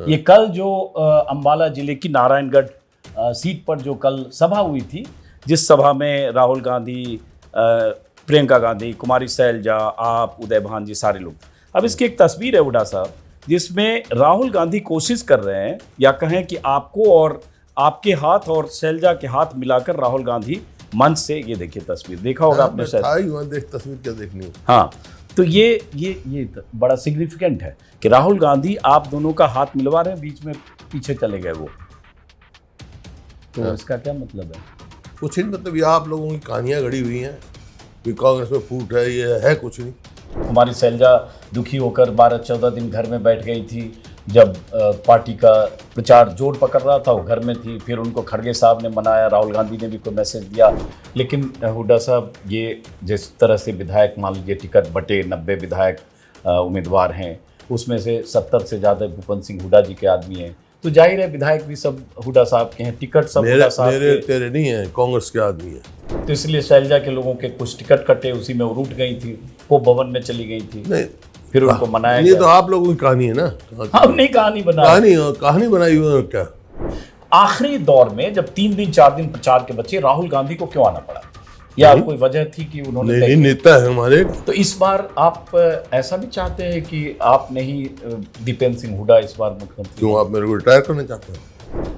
ये कल जो अंबाला जिले की नारायणगढ़ सीट पर जो कल सभा हुई थी, जिस सभा में राहुल गांधी, प्रियंका गांधी, कुमारी शैलजा, आप, उदय भान जी, सारे लोग। अब इसकी एक तस्वीर है हुड्डा साहब, जिसमें राहुल गांधी कोशिश कर रहे हैं, या कहें कि आपको और आपके हाथ और शैलजा के हाथ मिलाकर राहुल गांधी मंच से, ये देखिए तस्वीर, देखा होगा आपने शायद। तस्वीर क्या देखनी। हाँ, तो ये बड़ा सिग्निफिकेंट है कि राहुल गांधी आप दोनों का हाथ मिलवा रहे हैं, बीच में पीछे चले गए वो। तो इसका क्या मतलब है? कुछ नहीं, मतलब ये आप लोगों की कहानियां गढ़ी हुई हैं कि कांग्रेस में फूट है, ये है कुछ नहीं। कुमारी शैलजा दुखी होकर 12-14 दिन घर में बैठ गई थी। जब पार्टी का प्रचार जोर पकड़ रहा था, वो घर में थी। फिर उनको खड़गे साहब ने मनाया, राहुल गांधी ने भी कोई मैसेज दिया। लेकिन हुड्डा साहब, ये जिस तरह से विधायक, मान लीजिए टिकट बटे, 90 विधायक उम्मीदवार हैं, उसमें से 70 से ज़्यादा भूपेंद्र सिंह हुड्डा जी के आदमी हैं, तो जाहिर है विधायक भी सब हुड्डा साहब के हैं, टिकट सब हुड्डा साहब के। मेरे तेरे नहीं है, कांग्रेस के आदमी है। तो इसलिए शैलजा के लोगों के कुछ टिकट कटे, उसी में वो रूठ गई थी, वो भवन में चली गई थी। नहीं, फिर उनको मनाया ये तो आप लोगों की कहानी है ना। हम नहीं कहानी बना, कहानी बनाई हुई है क्या? आखिरी दौर में जब 3 दिन 4 दिन प्रचार के बचे, राहुल गांधी को क्यों आना पड़ा? या कोई वजह थी कि उन्होंने नहीं, नेता है हमारे। तो इस बार आप ऐसा भी चाहते हैं कि आप नहीं, दीपेंद्र सिंह हुड्डा इस बार मुख्यमंत्री? क्यों, आप मेरे को रिटायर करना चाहते हैं?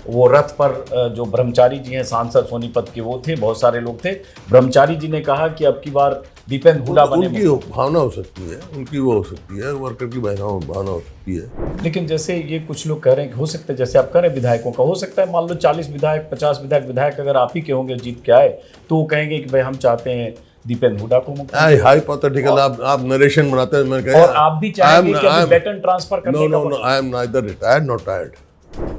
वो रथ पर जो ब्रह्मचारी जी हैं, सांसद सोनीपत के, वो थे, बहुत सारे लोग थे। ब्रह्मचारी जी ने कहा कि अब की बार दीपेंद्र हुड्डा बने। उनकी भावना हो सकती है, उनकी वो हो सकती है, वर्कर की भावना हो सकती है। लेकिन जैसे ये कुछ लोग कह रहे हैं कि हो सकता है, जैसे आप कह रहे हैं विधायकों का, हो सकता है मान लो 40 विधायक, 50 विधायक अगर आप ही के होंगे, जीत के आए, तो वो कहेंगे कि भाई हम चाहते हैं दीपेंद्र हुड्डा को मुख्यमंत्री। हाइपोथेटिकल आप नरेशन बनाते हैं। मैं और आप भी चाहेंगे कि अभी बैटन ट्रांसफर करने का? No, I am neither retired not tired.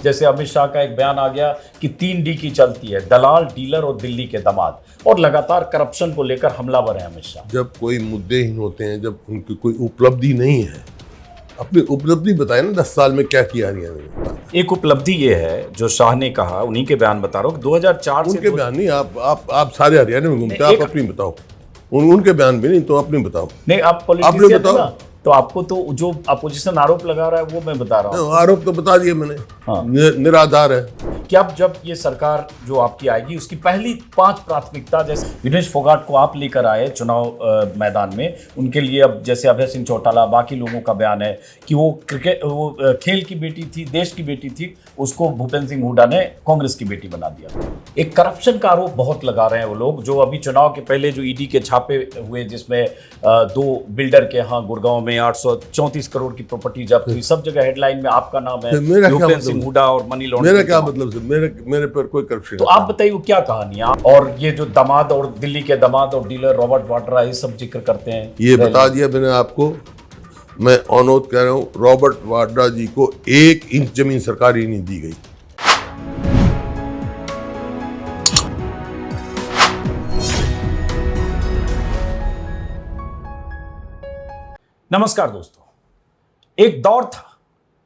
जैसे अमित शाह का एक बयान आ गया कि 3D की चलती है, दलाल, डीलर और दिल्ली के दामाद, और लगातार करप्शन को लेकर हमलावर है अमित शाह। जब कोई मुद्देहीन होते हैं, जब उनकी कोई उपलब्धि नहीं है, अपनी उपलब्धि बताए ना, 10 साल में क्या किया नहीं। एक उपलब्धि ये है जो शाह ने कहा, उन्हीं के बयान बता रहा हूँ, 2004 से उनके बयान नहीं, आप सारे हरियाणा में घूमते, आप अपनी बताओ। उनके बयान भी नहीं, तो अपनी बताओ। नहीं, आप पॉलिटिशियन है ना, तो आपको तो जो अपोजिशन आरोप लगा रहा है वो मैं बता रहा हूँ। आरोप तो बता दिए मैंने। हाँ। निराधार है कि अब जब ये सरकार जो आपकी आएगी, उसकी पहली 5 प्राथमिकता, जैसे विनेश फोगाट को आप लेकर आए चुनाव मैदान में, उनके लिए अब जैसे अभय सिंह चौटाला, बाकी लोगों का बयान है कि वो खेल की बेटी थी, देश की बेटी थी, उसको भूपेंद्र सिंह हुड्डा ने कांग्रेस की बेटी बना दिया। एक करप्शन का आरोप बहुत लगा रहे हैं वो लोग, जो अभी चुनाव के पहले जो ईडी के छापे हुए, जिसमें 2 बिल्डर के यहाँ गुड़गांव में 834 करोड़ की प्रॉपर्टी जब्त हुई, सब जगह हेडलाइन में आपका नाम है, भूपेंद्र सिंह हुड्डा और मनी लॉन्ड्रिंग। मेरा क्या मतलब? मेरे पर कोई करप्शन? तो आप बताइए वो क्या कहानी है? और ये जो दामाद और दिल्ली के दामाद और डीलर रॉबर्ट वाड्रा, ये सब जिक्र करते हैं। ये बता दिया मैंने आपको, मैं ऑनोद कह रहा हूं, रॉबर्ट वाड्रा जी को 1 इंच जमीन सरकारी नहीं दी गई। नमस्कार दोस्तों, एक दौर था,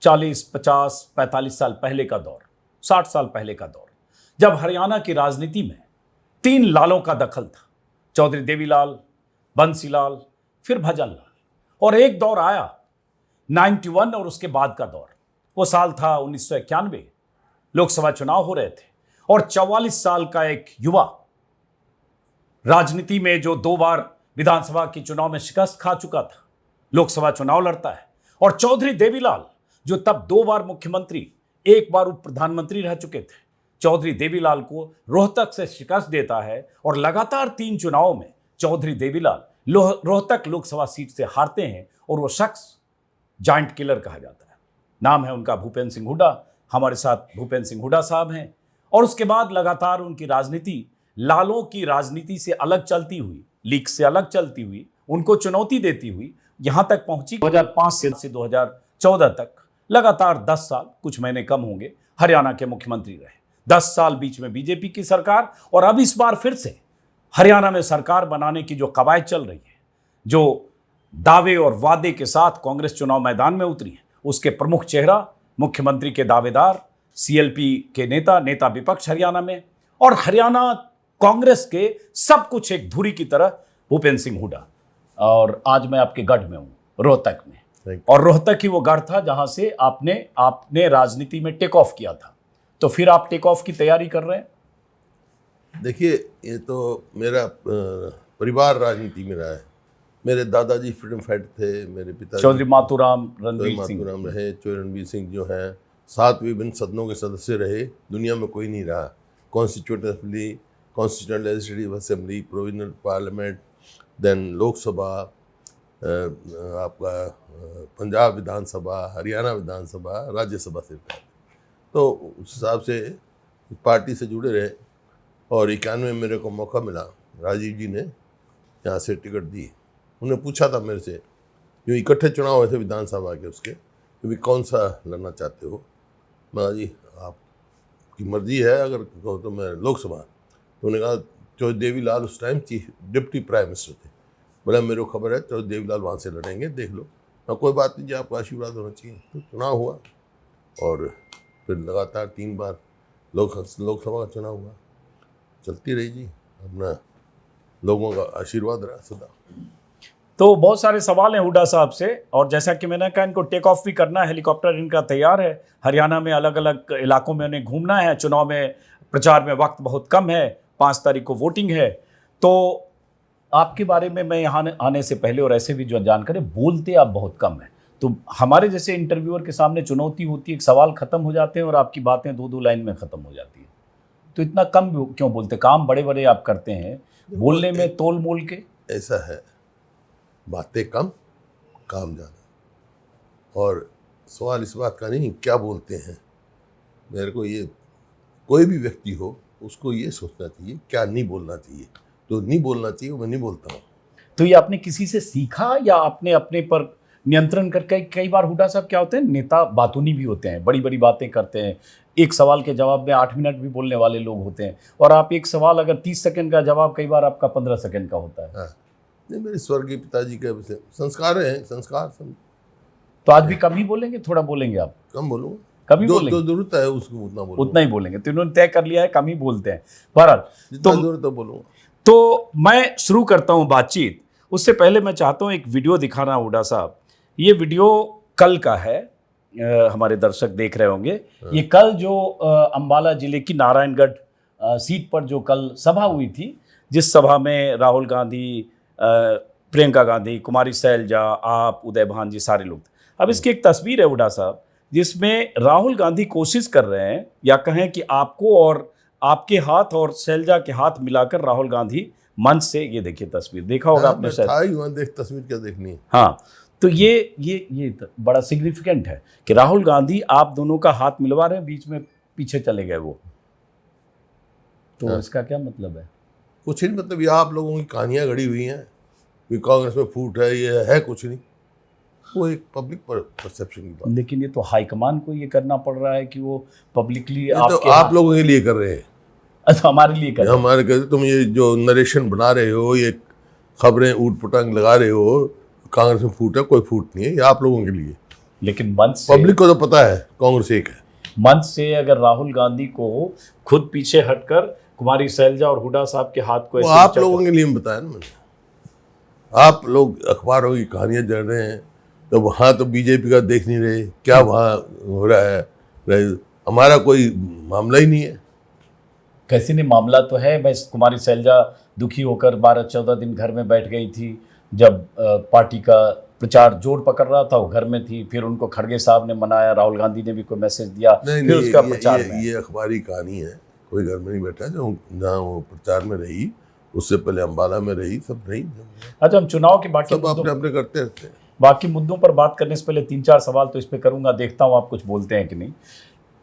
40, 50, 45 साल पहले का दौर, 60 साल पहले का दौर, जब हरियाणा की राजनीति में 3 लालों का दखल था। चौधरी देवीलाल, बंसीलाल, फिर भजन लाल। और एक दौर आया 91 और उसके बाद का दौर। वो साल था 1991, लोकसभा चुनाव हो रहे थे, और 44 साल का एक युवा राजनीति में, जो 2 बार विधानसभा के चुनाव में शिकस्त खा चुका था, लोकसभा चुनाव लड़ता है। और चौधरी देवीलाल, जो तब 2 बार मुख्यमंत्री, 1 बार उप प्रधानमंत्री रह चुके थे, चौधरी देवीलाल को रोहतक से शिकस्त देता है, और लगातार 3 चुनावों में चौधरी देवीलाल रोहतक लोकसभा सीट से हारते हैं, और वो शख्स जायंट किलर कहा जाता है। नाम है उनका भूपेंद्र सिंह हुड्डा। हमारे साथ भूपेंद्र सिंह हुड्डा साहब हैं। और उसके बाद लगातार उनकी राजनीति लालों की राजनीति से अलग चलती हुई, लीग से अलग चलती हुई, उनको चुनौती देती हुई यहां तक पहुंची। 2005 से 2014 तक लगातार 10 साल, कुछ महीने कम होंगे, हरियाणा के मुख्यमंत्री रहे। 10 साल बीच में बीजेपी की सरकार, और अब इस बार फिर से हरियाणा में सरकार बनाने की जो कवायद चल रही है, जो दावे और वादे के साथ कांग्रेस चुनाव मैदान में उतरी है, उसके प्रमुख चेहरा, मुख्यमंत्री के दावेदार, सीएलपी के नेता विपक्ष हरियाणा में, और हरियाणा कांग्रेस के सब कुछ एक धुरी की तरह भूपेंद्र सिंह हुड्डा। और आज मैं आपके गढ़ में हूं, रोहतक में। और रोहतक ही वो गढ़ था जहां से आपने राजनीति में टेक ऑफ किया था। तो फिर आप टेक ऑफ की तैयारी कर रहे हैं? देखिए, ये तो मेरा परिवार राजनीति में रहा है। मेरे दादाजी फ्रीडम फाइटर थे, मेरे पिताजी चौधरी मातूराम रणवीर सिंह मातूराम रहे, चौधरी रणवीर सिंह जो हैं 7 विभिन्न सदनों के सदस्य रहे। दुनिया में कोई नहीं रहा। Constituent assembly, constituent legislative assembly, provisional parliament, then Lok Sabha, आपका पंजाब विधानसभा, हरियाणा विधानसभा, राज्यसभा से। तो उस हिसाब से पार्टी से जुड़े रहे और 91 में मेरे को मौका मिला, राजीव जी ने यहाँ से टिकट दी। उन्होंने पूछा था मेरे से, जो इकट्ठे चुनाव हुए थे विधानसभा के, उसके कि कौन सा लड़ना चाहते हो। मैं जी आपकी मर्जी है, अगर कहो तो मैं लोकसभा। तो उन्होंने कहा चौधरी देवीलाल उस time chief deputy prime minister थे। बोला मेरे को खबर है चौधरी देवीलाल वहाँ से लड़ेंगे, देख लो। ना कोई बात नहीं जी, आपका आशीर्वाद होना चाहिए। तो चुनाव हुआ और फिर लगातार 3 बार लोकसभा का चुनाव हुआ। चलती रही जी, अपना लोगों का आशीर्वाद रहा सदा। तो बहुत सारे सवाल हैं हुड्डा साहब से, और जैसा कि मैंने कहा इनको टेक ऑफ भी करना है, हेलीकॉप्टर इनका तैयार है। हरियाणा में अलग अलग इलाकों में उन्हें घूमना है। चुनाव में प्रचार में वक्त बहुत कम है, 5 तारीख को वोटिंग है। तो आपके बारे में मैं यहाँ आने से पहले और ऐसे भी जो जानकारी, बोलते आप बहुत कम है। तो हमारे जैसे इंटरव्यूअर के सामने चुनौती होती है, एक सवाल खत्म हो जाते हैं और आपकी बातें 2-2 लाइन में खत्म हो जाती है। तो इतना कम क्यों बोलते? काम बड़े बड़े आप करते हैं, बोलने में तोल मोल के। ऐसा है, बातें कम, काम ज़्यादा। और सवाल इस बात का नहीं क्या बोलते हैं। मेरे को ये, कोई भी व्यक्ति हो उसको ये सोचना चाहिए क्या नहीं बोलना चाहिए। तो नहीं बोलना चाहिए, मैं नहीं बोलता हूँ। तो ये आपने किसी से सीखा या आपने अपने पर नियंत्रण करके? कई बार हुड्डा साहब क्या होते हैं, नेता बातूनी भी होते हैं, बड़ी बड़ी बातें करते हैं। एक सवाल के जवाब में 8 मिनट भी बोलने वाले लोग होते हैं, और आप एक सवाल अगर 30 सेकंड का जवाब, कई बार आपका 15 सेकंड का होता है। हाँ, नहीं, मेरे स्वर्गीय पिताजी के संस्कार हैं, संस्कार तो आज भी कम ही बोलेंगे, थोड़ा बोलेंगे आप? कम बोलूँ, कम ही बोलेंगे, जो जरूरत है उसको उतना बोलूँ, उतना ही बोलेंगे। तो इन्होंने तय कर लिया है कम ही बोलते हैं। बहरहाल जितना जरूरत है बोलूँगा। तो मैं शुरू करता हूं बातचीत। उससे पहले मैं चाहता हूं एक वीडियो दिखाना हुड्डा साहब। ये वीडियो कल का है, हमारे दर्शक देख रहे होंगे। ये कल जो अंबाला जिले की नारायणगढ़ सीट पर जो कल सभा हुई थी, जिस सभा में राहुल गांधी, प्रियंका गांधी, कुमारी सैलजा, आप, उदय भान जी, सारे लोग थे। अब इसकी एक तस्वीर है हुड्डा साहब, जिसमें राहुल गांधी कोशिश कर रहे हैं, या कहें कि आपको और आपके हाथ और सैलजा के हाथ मिलाकर राहुल गांधी मंच से, ये देखिए तस्वीर, देखा होगा आपने शायद। देख तस्वीर क्या देखनी है। हाँ, तो ये बड़ा सिग्निफिकेंट है कि राहुल गांधी आप दोनों का हाथ मिलवा रहे हैं, बीच में पीछे चले गए वो। तो इसका क्या मतलब है? कुछ नहीं, मतलब ये आप लोगों की कहानियां गढ़ी हुई हैं कि कांग्रेस में फूट है, ये है कुछ नहीं, वो एक पब्लिक परसेप्शन की बात। लेकिन ये तो हाईकमान को ये करना पड़ रहा है कि वो पब्लिकली तो आप लोगों के लिए कर रहे हैं। अच्छा, हमारे लिए कर रहे हैं। हमारे कहते तुम ये जो नरेशन बना रहे हो, ये खबरें ऊट पटांग लगा रहे हो, कांग्रेस में फूट है, कोई फूट नहीं है, ये आप लोगों के लिए। लेकिन मंच से, पब्लिक को तो पता है कांग्रेस एक है। मंच से अगर राहुल गांधी को खुद पीछे हटकर कुमारी सैलजा और हुड्डा साहब के हाथ को ऐसे, आप लोगों के लिए बताया ना मैंने। आप लोग अखबारों की कहानियां जड़ रहे हैं, तो वहाँ तो बीजेपी का देख नहीं रहे क्या वहाँ हो रहा है। हमारा कोई मामला ही नहीं है। कैसे नहीं मामला तो है। बस कुमारी सैलजा दुखी होकर 12-14 दिन घर में बैठ गई थी। जब पार्टी का प्रचार जोर पकड़ रहा था, वो घर में थी। फिर उनको खड़गे साहब ने मनाया, राहुल गांधी ने भी कोई मैसेज दिया, फिर उसका प्रचार। ये अखबारी कहानी है, कोई घर में नहीं बैठा। जो जहाँ वो प्रचार में रही, उससे पहले अम्बाला में रही, सब रही। अच्छा, हम चुनाव के बाकी सब अपने अपने करते रहते हैं। बाकी मुद्दों पर बात करने से पहले 3-4 सवाल तो इस पे करूंगा, देखता हूं आप कुछ बोलते हैं कि नहीं।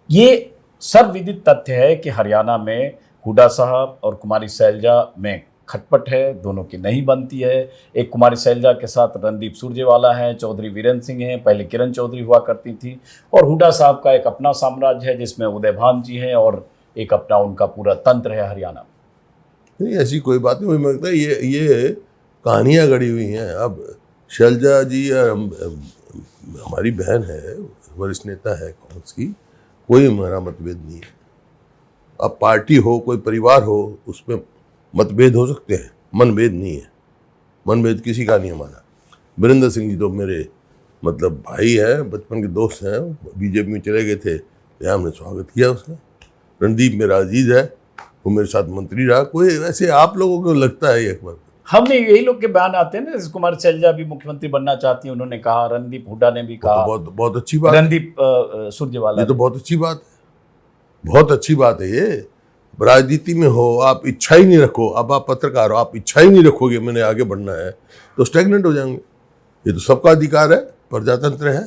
ये सर्वविदित तथ्य है कि हरियाणा में हुड्डा साहब और कुमारी सैलजा में खटपट है, दोनों की नहीं बनती है। एक कुमारी सैलजा के साथ रणदीप सुरजेवाला है, चौधरी वीरेंद्र सिंह हैं, पहले किरण चौधरी हुआ करती थी, और हुड्डा साहब का एक अपना साम्राज्य है जिसमें उदय भान जी हैं, और एक अपना उनका पूरा तंत्र है हरियाणा में। नहीं, ऐसी कोई बात नहीं। मुझे लगता है ये कहानियाँ गढ़ी हुई हैं। अब शैलजा जी हमारी बहन है, वरिष्ठ नेता है कांग्रेस की, कोई हमारा मतभेद नहीं है। अब पार्टी हो, कोई परिवार हो, उसमें मतभेद हो सकते हैं, मनभेद नहीं है। मनभेद किसी का नहीं हमारा। वीरेंद्र सिंह जी तो मेरे मतलब भाई है, बचपन के दोस्त हैं, बीजेपी में चले गए थे, यहाँ हमने स्वागत किया उसका। रणदीप मेरा अजीज है, वो मेरे साथ मंत्री रहा। कोई वैसे आप लोगों को लगता है एक बार हमने यही लोग के बयान आते हैं ना, जैसे कुमारी शैलजा भी मुख्यमंत्री बनना चाहती है, उन्होंने कहा, रणदीप हुड्डा ने भी कहा, तो बहुत अच्छी बात, रणदीप सुरजेवाला, ये तो बहुत अच्छी बात है, बहुत अच्छी बात है। ये राजनीति में हो, आप इच्छा ही नहीं रखो, अब आप पत्रकार हो, आप इच्छा ही नहीं रखोगे मैंने आगे बढ़ना है, तो स्टैग्नेंट हो जाएंगे। ये तो सबका अधिकार है, प्रजातंत्र है,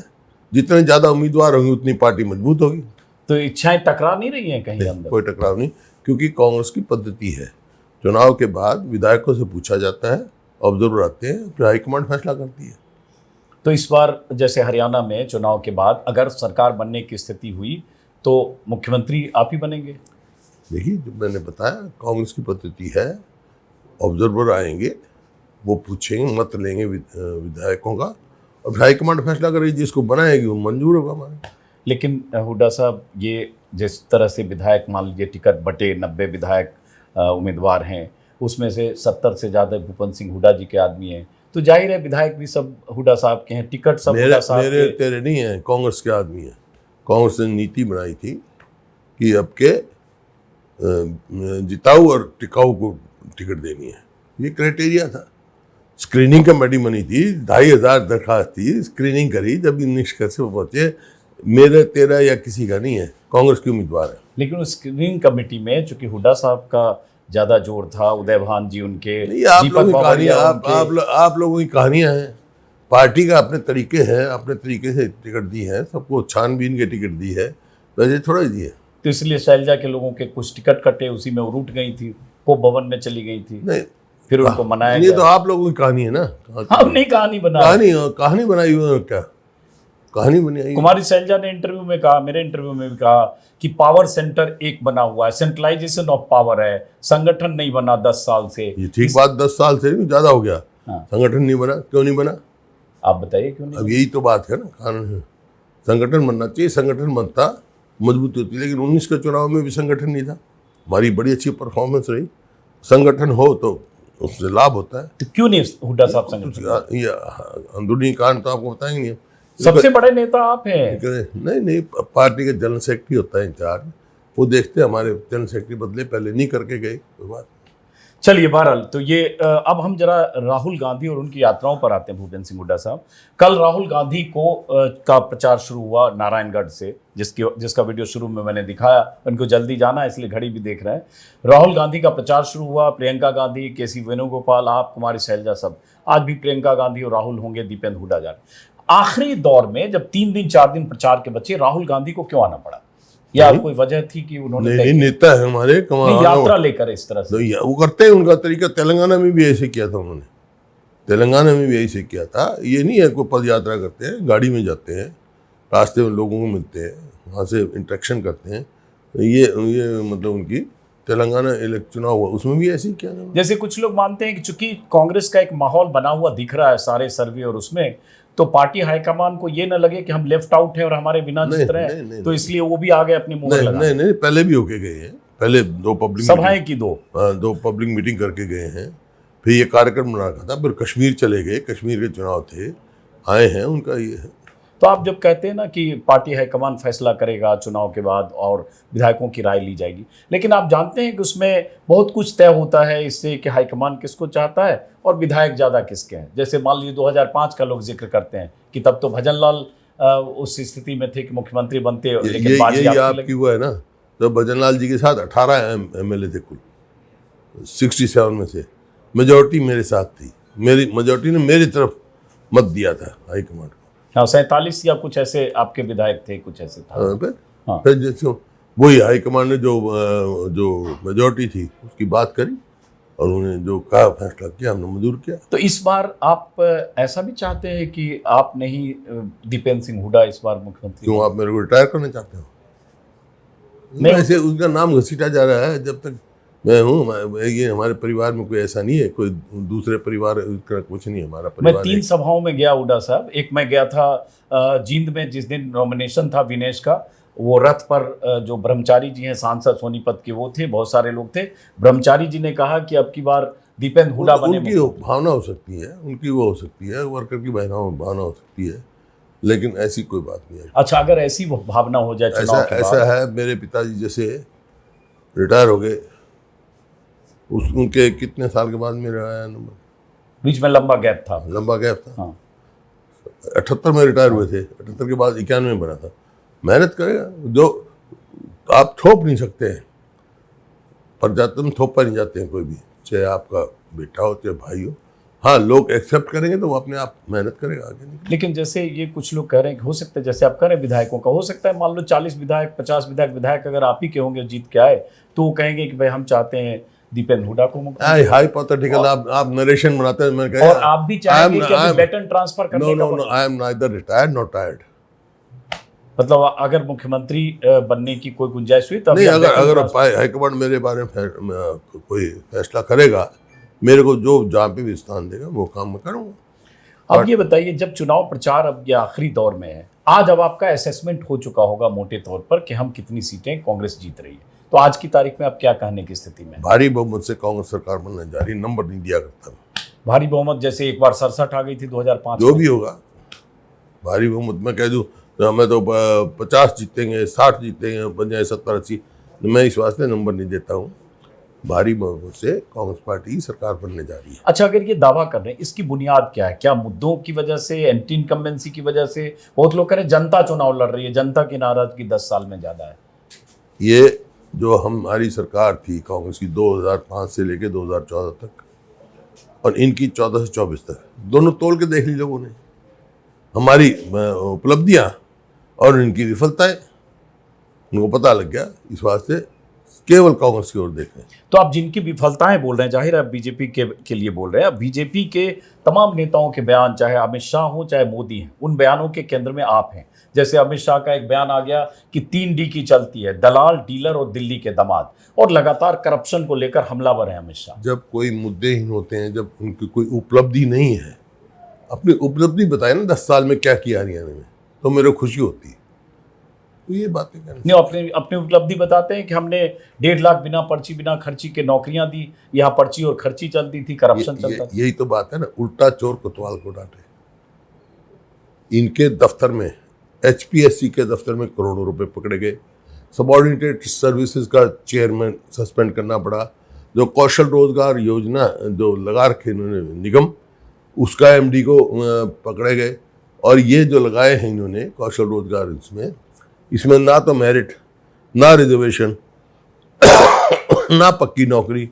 जितने ज़्यादा उम्मीदवार होंगे उतनी पार्टी मजबूत होगी। तो इच्छाएं टकरा नहीं रही हैं कहीं अंदर? कोई टकराव नहीं, क्योंकि कांग्रेस की पद्धति है, चुनाव के बाद विधायकों से पूछा जाता है, ऑब्जर्वर आते हैं, फिर हाईकमांड फैसला करती है। तो इस बार जैसे हरियाणा में चुनाव के बाद अगर सरकार बनने की स्थिति हुई तो मुख्यमंत्री आप ही बनेंगे? देखिए, जो मैंने बताया, कांग्रेस की पद्धति है, ऑब्जर्वर आएंगे, वो पूछेंगे, मत लेंगे विधायकों का, और हाईकमांड फैसला करेगी, जिसको बनाएगी वो मंजूर होगा हमारे। लेकिन हुड्डा साहब, ये जिस तरह से विधायक, मान लीजिए टिकट बटे, 90 विधायक उम्मीदवार हैं, उसमें से 70 से ज़्यादा भूपेंद्र सिंह हुड्डा जी के आदमी हैं, तो जाहिर है विधायक भी सब हुड्डा साहब के हैं, टिकट सब हुड्डा साहब मेरे के। तेरे नहीं हैं, कांग्रेस के आदमी हैं। कांग्रेस ने नीति बनाई थी कि अब के जिताऊ और टिकाऊ को टिकट देनी है, ये क्राइटेरिया था। स्क्रीनिंग कमेटी बनी थी, 2500 दरखास्त थी, स्क्रीनिंग करी, जब निष्कर्ष पे पहुंचे मेरे तेरा या किसी का नहीं है, कांग्रेस के उम्मीदवार है। लेकिन उस स्क्रीनिंग कमेटी में चूंकि हुड्डा साहब का ज़्यादा जोर था, उदय भान जी उनके, नहीं, आप दीपक लोगों की बावरिया कहानियां, उनके। आप लोगों की कहानियां हैं, पार्टी का अपने तरीके हैं, अपने तरीके से टिकट दी है, सबको छानबीन के टिकट दी है, वैसे थोड़ा ही दी है। तो इसलिए शैलजा के लोगों के कुछ टिकट कटे, उसी में वो रूठ गई थी, को भवन में चली गई थी, नहीं, फिर उनको मनाया ये गया। तो आप लोगों की कहानी है ना, हमने कहानी बना, कहानी बनाई हुई है, क्या कहानी बनाई? कुमारी शैलजा ने इंटरव्यू में कहा, मेरे इंटरव्यू में भी कहा कि पावर सेंटर एक बना हुआ है, सेंट्रलाइजेशन ऑफ पावर है, संगठन नहीं बना 10 साल से। ये ठीक बात, 10 साल से नहीं, ज्यादा हो गया। हाँ। संगठन नहीं बना, क्यों नहीं बना? आप बताइए क्यों नहीं? अब यही तो बात है ना, कानून है, संगठन बनना चाहिए, संगठन बनता मजबूती होती, लेकिन 19 के चुनाव में भी संगठन नहीं था, हमारी बड़ी अच्छी परफॉर्मेंस रही। संगठन हो तो उससे लाभ होता है। तो क्यों नहीं हुड्डा साहब संगठन? ये अंदरूनी कारण तो आपको बताएंगे नहीं, सबसे बड़े नेता आप हैं। नहीं, पार्टी के जनरल सेक्रेटरी होता है इंचार्ज, वो देखते हैं, हमारे जनरल सेक्रेटरी बदले, पहले नहीं करके गए, कोई बात। चलिए, बहरहाल, तो ये अब हम जरा राहुल गांधी और उनकी यात्राओं पर आते हैं। भूपेंद्र सिंह हुड्डा साहब, कल राहुल गांधी को का प्रचार शुरू हुआ नारायणगढ़ से, जिसका वीडियो शुरू में मैंने दिखाया। उनको जल्दी जाना है इसलिए घड़ी भी देख रहे हैं। राहुल गांधी का प्रचार शुरू हुआ, प्रियंका गांधी, केसी वेणुगोपाल, आप, कुमारी शैलजा, सब। आज भी प्रियंका गांधी और राहुल होंगे, दीपेंद्र हुड्डा जा रहे। आखिरी दौर में जब 3 दिन 4 दिन प्रचार के बचे, राहुल गांधी को क्यों आना पड़ा? या कोई वजह थी कि उन्होंने नहीं, नेता है हमारे, यात्रा लेकर इस तरह से वो करते हैं, उनका तरीका। तेलंगाना में भी ऐसे किया था उन्होंने, तेलंगाना में भी ऐसे किया था। ये नहीं है कोई पद यात्रा करते हैं, गाड़ी में जाते हैं, रास्ते में लोगों को मिलते हैं, वहाँ से इंटरेक्शन करते हैं। ये मतलब उनकी तेलंगाना इलेक्शन चुनाव हुआ, उसमें भी ऐसे ही किया था। जैसे कुछ लोग मानते हैं कि चूंकि कांग्रेस का एक माहौल बना हुआ दिख रहा है सारे सर्वे और उसमें, तो पार्टी हाईकमान को ये न लगे कि हम लेफ्ट आउट हैं और हमारे बिना जित रहे हैं, तो इसलिए वो भी आ गए अपनी मुहर लगाने। नहीं, पहले भी होके गए हैं, पहले 2 पब्लिक सभाएं की 2 पब्लिक मीटिंग करके गए हैं, फिर ये कार्यक्रम बना रखा था, फिर कश्मीर चले गए, कश्मीर के चुनाव थे, आए हैं, उनका ये है। तो आप जब कहते हैं ना कि पार्टी हाईकमान फैसला करेगा चुनाव के बाद और विधायकों की राय ली जाएगी, लेकिन आप जानते हैं कि उसमें बहुत कुछ तय होता है इससे कि हाईकमान किसको चाहता है और विधायक ज़्यादा किसके हैं। जैसे मान लीजिए 2005 का लोग जिक्र करते हैं कि तब तो भजन लाल उस स्थिति में थे कि मुख्यमंत्री बनते, लेकिन बाजी आपकी वो है ना, तो भजन लाल जी के साथ 18 MLA थे कुल 67 में से, मेजोरिटी मेरे साथ थी, मेरी मेजोरिटी ने मेरी तरफ मत दिया था हाईकमान को। हाँ, 47 या कुछ ऐसे आपके विधायक थे, कुछ ऐसे था। फिर जैसे वही हाईकमान ने जो मेजोरिटी थी उसकी बात करी और उन्होंने जो कहा फैसला किया, हमने मंजूर किया। तो इस बार आप ऐसा भी चाहते हैं कि आप नहीं दीपेंद्र सिंह हुड्डा इस बार मुख्यमंत्री? क्यों, आप मेरे को रिटायर करना चाहते हो? नहीं, ऐसे उसका नाम घसीटा जा रहा है, जब तक मैं हूँ, ये हमारे परिवार में कोई ऐसा नहीं है, कोई दूसरे परिवार का कुछ नहीं है, हमारा परिवार। मैं 3 सभाओं में गया हुड्डा साहब। एक मैं गया था जींद में, जिस दिन नॉमिनेशन था विनेश का, वो रथ पर जो ब्रह्मचारी जी हैं सांसद सोनीपत के, वो थे, बहुत सारे लोग थे। ब्रह्मचारी जी ने कहा कि अब की बार दीपेंद्र हुड्डा बने। उनकी भावना हो सकती है, उनकी वो हो सकती है, वर्कर की भावना हो सकती है, लेकिन ऐसी कोई बात नहीं है। अच्छा, अगर ऐसी वो भावना हो जाए चुनाव ऐसा के ऐसा बाद, है, मेरे पिताजी जैसे रिटायर हो गए, उनके कितने साल के बाद मेरा आया नंबर, बीच में लंबा गैप था। लंबा गैप था। हाँ। 78 में रिटायर हुए थे, 78 के बाद 91 में बना था। मेहनत करेगा, जो आप थोप नहीं सकते हैं, पर जाते में थोपा नहीं जाते हैं कोई भी, चाहे आपका बेटा हो चाहे भाई हो। हाँ, लोग एक्सेप्ट करेंगे तो वो अपने आप मेहनत करेगा आगे नहीं। लेकिन जैसे ये कुछ लोग कह रहे हैं कि हो सकता है, जैसे आप कह रहे हैं विधायकों का, हो सकता है मान लो 40 विधायक 50 विधायक अगर आप ही के होंगे जीत के आए, तो वो कहेंगे कि भाई हम चाहते हैं दीपेंद्र हुड्डा को मुख्यमंत्री। हाइपोथेटिकल आप नरेशन बनाते हैं। मैंने और आप भी चाहेंगे कि अभी बैटन ट्रांसफर करने का no, I am neither retired not tired. मतलब अगर मुख्यमंत्री बनने की कोई गुंजाइश हुई तो नहीं, अगर हाईकमांड मेरे बारे में कोई फैसला करेगा, मेरे को जो जहाँ पे भी स्थान देगा वो काम मैं करूँगा। अब ये बताइए, जब चुनाव प्रचार अब ये आखिरी दौर में है, आज अब आपका असेसमेंट हो चुका होगा मोटे तौर पर कि हम कितनी सीटें कांग्रेस जीत रही है, तो आज की तारीख में आप क्या कहने की स्थिति में? भारी बहुमत से कांग्रेस सरकार बनने जा रही, नंबर नहीं दिया करता। भारी बहुमत जैसे एक बार 67 आ गई थी 2005 जो भी होगा, भारी बहुमत में कह दूँ तो हमें तो 50 जीतेंगे, 60 जीतेंगे, बन जाए 70-80, मैं इस वास्ते नंबर नहीं देता हूँ। भारी बहुमत से कांग्रेस पार्टी सरकार बनने जा रही है। अच्छा, अगर ये दावा कर रहे हैं, इसकी बुनियाद क्या है? क्या मुद्दों की वजह से, एंटी इनकम्बेंसी की वजह से? बहुत लोग कह रहे हैं जनता चुनाव लड़ रही है, जनता की नाराजगी 10 साल में ज्यादा है। ये जो हमारी सरकार थी कांग्रेस की 2005 से लेकर 2014 तक, और इनकी 14 से 24 तक, दोनों तोल के देख ली लोगों ने, हमारी उपलब्धियां और इनकी विफलताएं, उनको पता लग गया। इस वास्ते केवल कांग्रेस की ओर देखें। तो आप जिनकी विफलताएं बोल रहे हैं, जाहिर है बीजेपी के लिए बोल रहे हैं, बीजेपी के तमाम नेताओं के बयान, चाहे अमित शाह हो चाहे मोदी हैं, उन बयानों के केंद्र में आप हैं। जैसे अमित शाह का एक बयान आ गया कि 3D की चलती है, दलाल, डीलर और दिल्ली के दामाद, और लगातार करप्शन को लेकर हमलावर हैं अमित शाह। जब कोई मुद्देहीन होते हैं, जब उनकी कोई उपलब्धि नहीं है, अपनी उपलब्धि बताए ना 10 साल में क्या किया हरियाणा में, तो मेरे को खुशी होती है। तो ये बातें नहीं, अपनी उपलब्धि बताते हैं कि हमने 1.5 लाख बिना पर्ची बिना खर्ची के नौकरियां दी, यहाँ पर्ची और खर्ची चलती थी, करप्शन चलता था। यही तो बात है ना, उल्टा चोर कोतवाल को डांटे। इनके दफ्तर में, HPSC के दफ्तर में करोड़ों रुपए पकड़े गए, सबऑर्डिनेटेड सर्विसेज का चेयरमैन सस्पेंड करना पड़ा, जो कौशल रोजगार योजना जो लगा रखे इन्होंने निगम, उसका MD को पकड़े गए। और ये जो लगाए हैं इन्होंने कौशल रोजगार, इसमें ना तो मेरिट, ना रिजर्वेशन, ना पक्की नौकरी,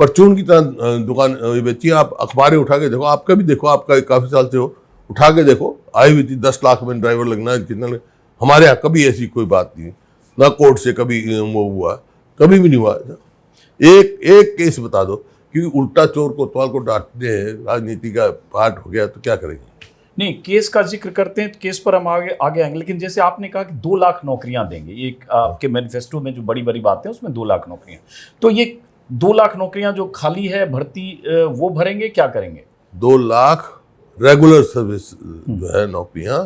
परचून की तरह दुकान बेची। आप अखबारें उठा के देखो, आपका भी देखो, आपका काफ़ी साल से हो, उठा के देखो, आई हुई थी 10 लाख में ड्राइवर लगना है, कितना। हमारे यहाँ कभी ऐसी कोई बात नहीं, ना कोर्ट से कभी वो हुआ, कभी भी नहीं हुआ। एक केस बता दो, क्योंकि उल्टा चोर कोतवाल को डांटते हैं, राजनीति का पार्ट हो गया, तो क्या करेंगे? नहीं, केस का जिक्र करते हैं, केस पर हम आगे आएंगे, लेकिन जैसे आपने कहा कि 2 लाख नौकरियां देंगे, एक आपके मैनिफेस्टो में जो बड़ी बड़ी बातें हैं उसमें 2 लाख नौकरियां, तो ये 2 लाख नौकरियां जो खाली है भर्ती, वो भरेंगे, क्या करेंगे? 2 लाख रेगुलर सर्विस जो है नौकरियां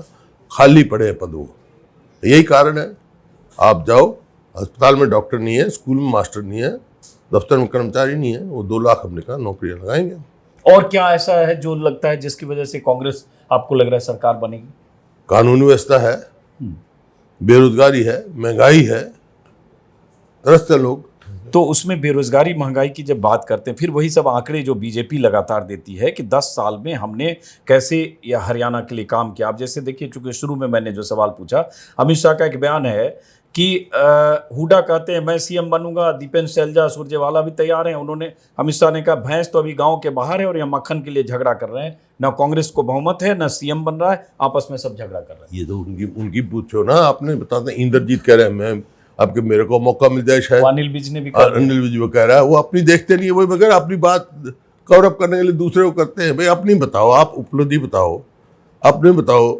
खाली पड़े हैं, पद वो। यही कारण है, आप जाओ, अस्पताल में डॉक्टर नहीं है, स्कूल में मास्टर नहीं है, दफ्तर में कर्मचारी नहीं है, वो 2 लाख हमने कहा नौकरियां लगाएंगे। और क्या ऐसा है जो लगता है जिसकी वजह से कांग्रेस, आपको लग रहा है, सरकार बनेगी? कानूनी व्यवस्था है, बेरोजगारी है, महंगाई है, तरसते लोग। तो उसमें बेरोजगारी महंगाई की जब बात करते हैं, फिर वही सब आंकड़े जो बीजेपी लगातार देती है कि 10 साल में हमने कैसे या हरियाणा के लिए काम किया। आप जैसे देखिए, चूंकि शुरू में मैंने जो सवाल पूछा, अमित शाह का एक बयान है कि हुड्डा कहते हैं मैं CM बनूंगा, दीपेंद्र सैलजा सुरजेवाला भी तैयार हैं। उन्होंने, अमित शाह ने कहा भैंस तो अभी गांव के बाहर है और यहाँ मक्खन के लिए झगड़ा कर रहे हैं, ना कांग्रेस को बहुमत है, ना CM बन रहा है, आपस में सब झगड़ा कर रहे हैं। ये तो उनकी पूछो ना, आपने बताते हैं। इंद्रजीत कह रहे हैं मैं आपके, मेरे को मौका मिल जाए शायद। अनिल विज ने भी कहा, अनिल विज वो कह रहा है, वो अपनी देखते नहीं है, वो बगैर अपनी बात कवर अप करने के लिए दूसरे को करते हैं। भाई अपनी बताओ, आप उपलब्धि बताओ, अपने बताओ।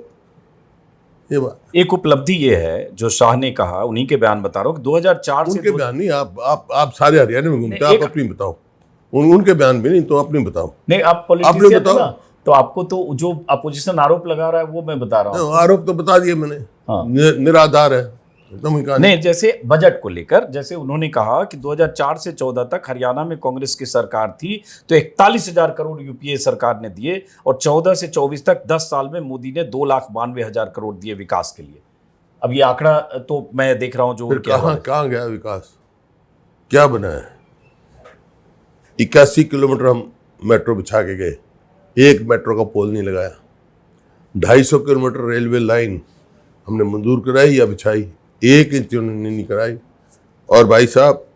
ये बात एक उपलब्धि ये है जो शाह ने कहा, उन्हीं के बयान बता रहा हूँ, 2004 से उनके बयान नहीं, आप सारे हरियाणा में घूमते हैं, आप अपनी बताओ। उनके बयान भी नहीं, तो अपनी बताओ। नहीं, आप पॉलिटिशियन है ना, तो आपको तो जो अपोजिशन आरोप लगा रहा है वो मैं बता रहा हूँ। आरोप तो बता दिए मैंने, हाँ। निराधार है, एकदम ही कहानी। नहीं, जैसे बजट को लेकर, जैसे उन्होंने कहा कि 2004 से 14 तक हरियाणा में कांग्रेस की सरकार थी तो 41,000 करोड़ यूपीए सरकार ने दिए, और 14 से 24 तक 10 साल में मोदी ने 2,92,000 करोड़ दिए विकास के लिए। अब ये आंकड़ा तो मैं देख रहा हूं जो फिर उनके कहाँ हवाले। कहाँ गया विकास, क्या बना है? 81 किलोमीटर हम मेट्रो बिछा के गए, एक मेट्रो का पोल नहीं लगाया। 250 किलोमीटर रेलवे लाइन हमने मंजूर कराई या बिछाई, 1 इंच उन्होंने नहीं कराई। और भाई साहब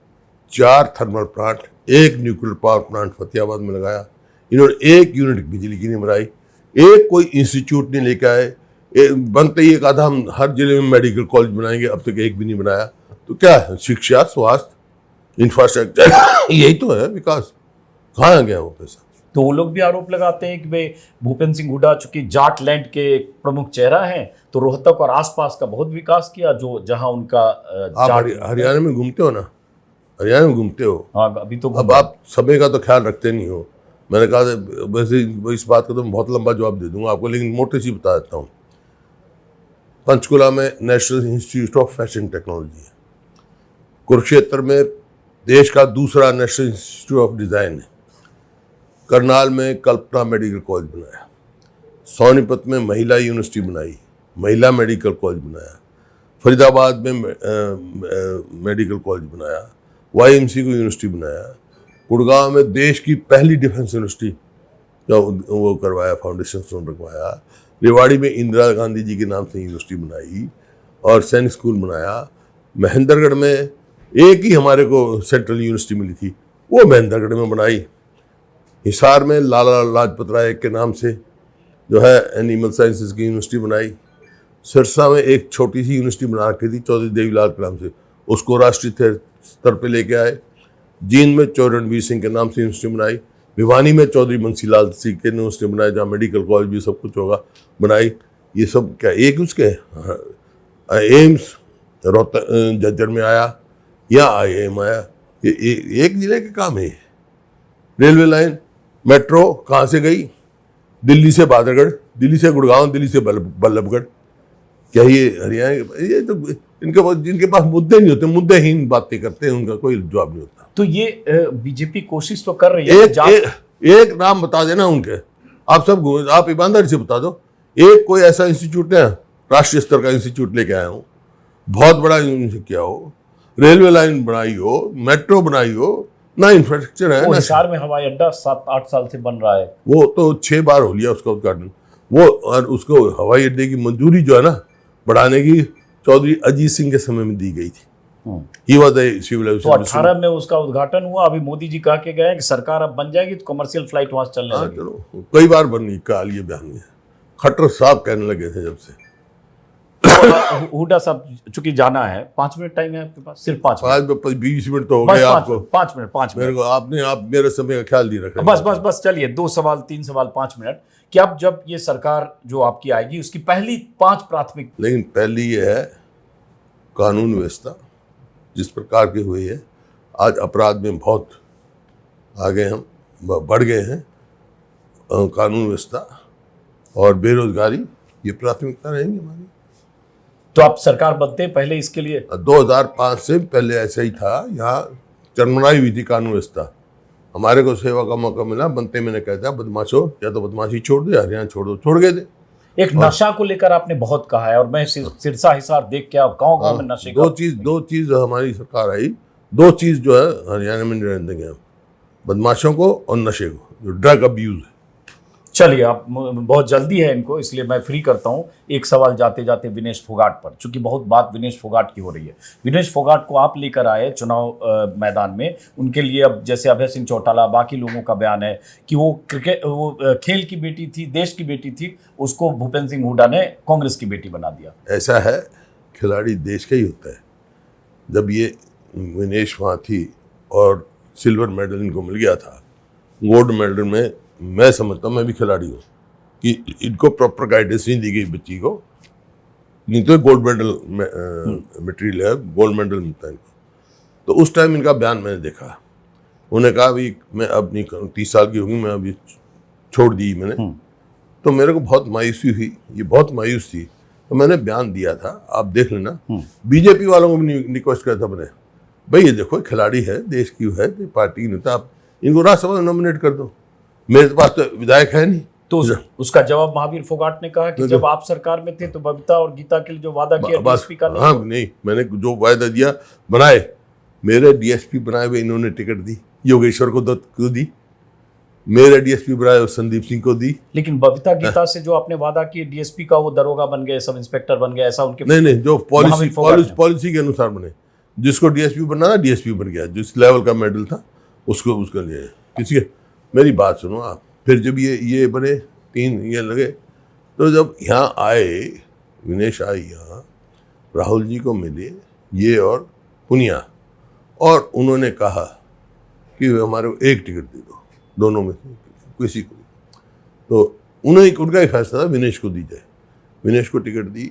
4 thermal plant, 1 nuclear power plant Fatehabad में लगाया। इन्होंने 1 यूनिट बिजली की नहीं बनाई, एक कोई इंस्टीट्यूट नहीं लेके आए। बनते ही कहा था हम हर जिले में मेडिकल कॉलेज बनाएंगे, अब तक एक भी नहीं बनाया। तो क्या है? शिक्षा, स्वास्थ्य, इंफ्रास्ट्रक्चर यही तो है विकास। कहाँ गया वो पैसा? तो वो लोग भी आरोप लगाते हैं कि भाई भूपेंद्र सिंह हुड्डा चूंकि जाट लैंड के एक प्रमुख चेहरा हैं, तो रोहतक और आसपास का बहुत विकास किया, जो जहां उनका आप हरियाणा में घूमते हो ना, हरियाणा में घूमते हो। हाँ, अभी तो अब आप समय का तो ख्याल रखते नहीं हो। मैंने कहा वैसे इस बात का तो मैं बहुत लंबा जवाब दे दूंगा आपको, लेकिन मोटे सी बता देता हूँ। पंचकुला में national institute of fashion technology है। कुरुक्षेत्र में देश का दूसरा नेशनल इंस्टीट्यूट ऑफ डिज़ाइन है। करनाल में कल्पना मेडिकल कॉलेज बनाया। सोनीपत में महिला यूनिवर्सिटी बनाई, महिला मेडिकल कॉलेज बनाया। फरीदाबाद में मेडिकल कॉलेज बनाया। YMC को यूनिवर्सिटी बनाया। गुड़गांव में देश की पहली डिफेंस यूनिवर्सिटी का वो करवाया, फाउंडेशन स्टोन रखवाया। रेवाड़ी में इंदिरा गांधी जी के नाम से यूनिवर्सिटी बनाई और सैनिक स्कूल बनाया। महेंद्रगढ़ में एक ही हमारे को सेंट्रल यूनिवर्सिटी मिली थी, वो महेंद्रगढ़ में बनाई। हिसार में लाला लाजपत राय के नाम से जो है एनिमल साइंसेज की यूनिवर्सिटी बनाई। सिरसा में एक छोटी सी यूनिवर्सिटी बना रखी थी चौधरी देवीलाल के नाम से, उसको राष्ट्रीय स्तर पे लेके आए। जींद में चौधरी रणवीर सिंह के नाम से यूनिवर्सिटी बनाई। भिवानी में चौधरी बंसीलाल सिंह के यूनिवर्सिटी बनाई, जहाँ मेडिकल कॉलेज भी सब कुछ होगा, बनाई। ये सब क्या एक उसके एम्स रोहतक झज्जर में आया या IIM आया, ये एक जिले के काम है। रेलवे लाइन, मेट्रो कहाँ से गई? दिल्ली से बादरगढ़, दिल्ली से गुड़गांव, दिल्ली से बल्लभगढ़। क्या ये हरियाणा? ये तो जिनके पास मुद्दे नहीं होते, मुद्देहीन बातें करते हैं, उनका कोई जवाब नहीं होता। तो ये बीजेपी कोशिश तो कर रही है। एक नाम बता देना उनके, आप सब आप ईमानदारी से बता दो। एक कोई ऐसा इंस्टीट्यूट है, राष्ट्रीय स्तर का इंस्टीट्यूट लेके आया हूँ, बहुत बड़ा यूनिवर्सिटी किया हो, रेलवे लाइन बनाई हो, मेट्रो बनाई हो, ना इंफ्रास्ट्रक्चर है। हिसार में हवाई अड्डा 7-8 साल से बन रहा है, वो तो 6 बार हो लिया उसका उद्घाटन। वो और उसको हवाई अड्डे की मंजूरी जो है ना बढ़ाने की, चौधरी अजीत सिंह के समय में दी गई थी। He was the civil. तो 18 में उसका उद्घाटन हुआ। अभी मोदी जी कहा के गए कि सरकार अब बन जाएगी तो कमर्शियल फ्लाइट वहां चलने लगेगी। चलो कई बार बनी, काल ये बयान में खट्टर साहब कहने लगे थे जब से। हुड्डा साहब चूंकि जाना है, 5 मिनट टाइम है आपके पास, सिर्फ 5 मिनट। 20 मिनट तो हो गए आपको। 5 मिनट मेरे को आप मेरे समय का ख्याल नहीं रखा। बस चलिए, 2 सवाल 3 सवाल 5 मिनट कि अब जब ये सरकार जो आपकी आएगी उसकी पहली 5 प्राथमिक। लेकिन पहली ये है कानून व्यवस्था जिस प्रकार की हुई है, आज अपराध में बहुत आगे हम बढ़ गए हैं। कानून व्यवस्था और बेरोजगारी, ये प्राथमिकता रहेंगी हमारी। तो आप सरकार बनते हैं पहले इसके लिए? 2005 से पहले ऐसा ही था, यहाँ चरमराई हुई थी कानून व्यवस्था। हमारे को सेवा का मौका मिला, बनते मैंने कहता बदमाशों या तो बदमाशी छोड़ दे, हरियाणा छोड़ दो, छोड़ गए थे। एक नशा को लेकर आपने बहुत कहा है, और मैं सिरसा हिसार देख के गांव-गांव में नशे का दो चीज हमारी सरकार आई, 2 चीज जो है हरियाणा में नहीं रहने देंगे हम, बदमाशों को और नशे को, जो ड्रग अब्यूज है। चलिए, आप बहुत जल्दी है इनको, इसलिए मैं फ्री करता हूं। एक सवाल जाते जाते विनेश फोगाट पर, चूंकि बहुत बात विनेश फोगाट की हो रही है। विनेश फोगाट को आप लेकर आए चुनाव मैदान में, उनके लिए अब जैसे अभय सिंह चौटाला, बाकी लोगों का बयान है कि वो खेल की बेटी थी, देश की बेटी थी, उसको भूपेंद्र सिंह हुड्डा ने कांग्रेस की बेटी बना दिया। ऐसा है, खिलाड़ी देश का ही होता है। जब ये विनेश वहाँ थी और सिल्वर मेडल इनको मिल गया था, गोल्ड मेडल में मैं समझता हूँ, मैं भी खिलाड़ी हूँ, कि इनको प्रॉपर गाइडेंस नहीं दी गई बच्ची को, नहीं तो गोल्ड मेडल मटेरियल है, गोल्ड मेडल मिलता है इनको। तो उस टाइम इनका बयान मैंने देखा, उन्होंने कहा अभी मैं अब नहीं करूँ, 30 साल की होगी, मैं अभी छोड़ दी मैंने। तो मेरे को बहुत मायूसी हुई, ये बहुत मायूस थी तो मैंने बयान दिया था, आप देख लेना। बीजेपी वालों को भी रिक्वेस्ट किया था मैंने, भाई ये देखो खिलाड़ी है, देश की है, पार्टी की नेता, आप इनको राज्यसभा में नॉमिनेट कर दो। मेरे पास तो विधायक है नहीं। तो उसका जवाब महावीर फोगाट ने कहा कि जब आप सरकार में थे तो बबीता और गीता के लिए जो वादा किया डीएसपी का नहीं। हाँ नहीं, मैंने जो वायदा दिया बनाए, मेरे डीएसपी बनाए हुए इन्होंने टिकट दी, योगेश्वर को दी, मेरे डीएसपी बनाए संदीप सिंह को दी। लेकिन बबीता गीता से जो आपने वादा किया डीएसपी का, वो दरोगा बन गए, सब इंस्पेक्टर बन गए, ऐसा उनके नहीं, जो पॉलिसी के अनुसार बने, जिसको डीएसपी बनना था डीएसपी बन गया, जिस लेवल का मेडल था उसको उसका लिए किसी। मेरी बात सुनो आप, फिर जब ये बने 3 ये लगे, तो जब यहाँ आए विनेश आए यहाँ, राहुल जी को मिले ये और पुनिया, और उन्होंने कहा कि हमारे को एक टिकट दे दो, दोनों में से किसी को। तो उनका ही फैसला था विनेश को दी जाए। विनेश को टिकट दी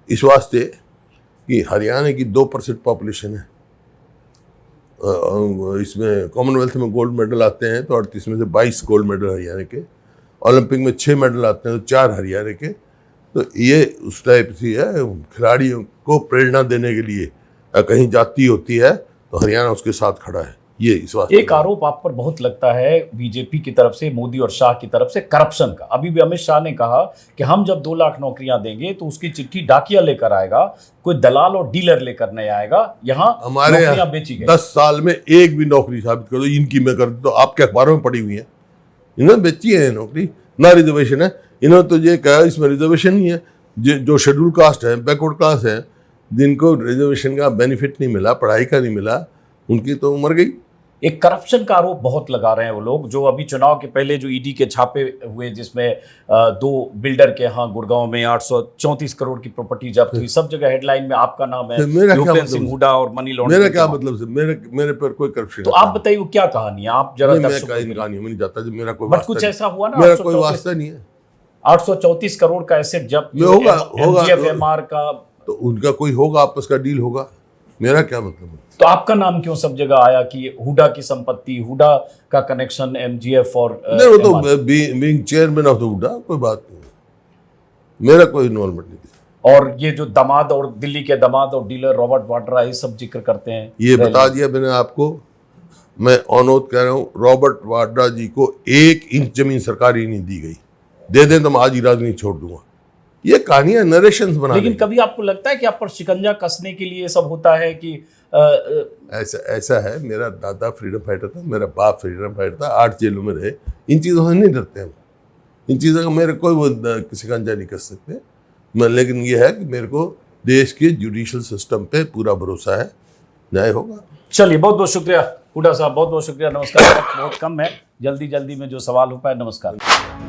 इस वास्ते कि हरियाणा की 2% पॉपुलेशन है, इसमें कॉमनवेल्थ में गोल्ड मेडल आते हैं तो 38 में से 22 गोल्ड मेडल हरियाणा के, ओलंपिक में 6 मेडल आते हैं तो 4 हरियाणा के। तो ये उस टाइप से है, खिलाड़ियों को प्रेरणा देने के लिए कहीं जाती होती है तो हरियाणा उसके साथ खड़ा है। ये इस बात एक आरोप आप पर बहुत लगता है बीजेपी की तरफ से, मोदी और शाह की तरफ से, करप्शन का। अभी भी अमित शाह ने कहा कि हम जब 2 लाख नौकरियां देंगे तो उसकी चिट्ठी डाकिया लेकर आएगा, कोई दलाल और डीलर लेकर नहीं आएगा। यहाँ हमारे नौकरियां बेची गई। 10 साल में एक भी नौकरी साबित कर दो, इनकी मैं कर दो, आपके अखबारों में पड़ी हुई है, इन्होंने बेची है नौकरी, ना रिजर्वेशन है। इन्होंने तो ये कहा इसमें रिजर्वेशन नहीं है, जो शेड्यूल कास्ट है, बैकवर्ड क्लास है, जिनको रिजर्वेशन का बेनिफिट नहीं मिला, पढ़ाई का नहीं मिला, उनकी तो मर गई। एक करप्शन का आरोप बहुत लगा रहे हैं वो लोग, जो अभी चुनाव के पहले जो ईडी के छापे हुए, जिसमें 2 बिल्डर के यहाँ गुड़गांव में 834 करोड़ की प्रॉपर्टी जब्त हुई, सब जगह हेडलाइन में आपका नाम है, भूपेंद्र सिंह हुडा और मनी लॉन्ड्रिंग। मेरा क्या मतलब से मेरे पर कोई करप्शन? तो आप बताइए वो क्या कहानी है, आप जरा कहानी में नहीं जाता, जब मेरा कोई कुछ ऐसा हुआ ना, मेरा कोई वास्ता नहीं है। 834 करोड़ का एसेट जब्त होगा MGFMR का, तो उनका कोई होगा, आपस का डील होगा, मेरा क्या मतलब है? तो आपका नाम क्यों सब जगह आया कि हुडा की संपत्ति, हुडा का कनेक्शन MGF और नहीं, वो तो being chairman of the HUDA, कोई बात नहीं, मेरा कोई इन्वॉल्वमेंट नहीं। और ये जो दामाद और दिल्ली के दामाद और डीलर रॉबर्ट वाड्रा, ये सब जिक्र करते हैं। ये बता दिया मैंने आपको, मैं ऑनोद कह रहा हूँ, रॉबर्ट वाड्रा जी को 1 इंच जमीन सरकारी नहीं दी गई, दे दें तो मैं आज ही राजनीति छोड़ दूंगा। ये कहानियां नरेशंस बना। लेकिन कभी आपको लगता है कि आप पर शिकंजा कसने के लिए सब होता है कि ऐसा है, मेरा दादा फ्रीडम फाइटर था, मेरा बाप फ्रीडम फाइटर था, 8 जेलों में रहे, इन चीज़ों से नहीं डरते हम, इन चीज़ों का मेरे कोई वो शिकंजा नहीं कर सकते। लेकिन ये है कि मेरे को देश के जुडिशल सिस्टम पे पूरा भरोसा है, न्याय होगा। चलिए, बहुत बहुत शुक्रिया हुडा साहब, बहुत बहुत शुक्रिया, नमस्कार। बहुत कम है, जल्दी में जो सवाल हो पाए, नमस्कार।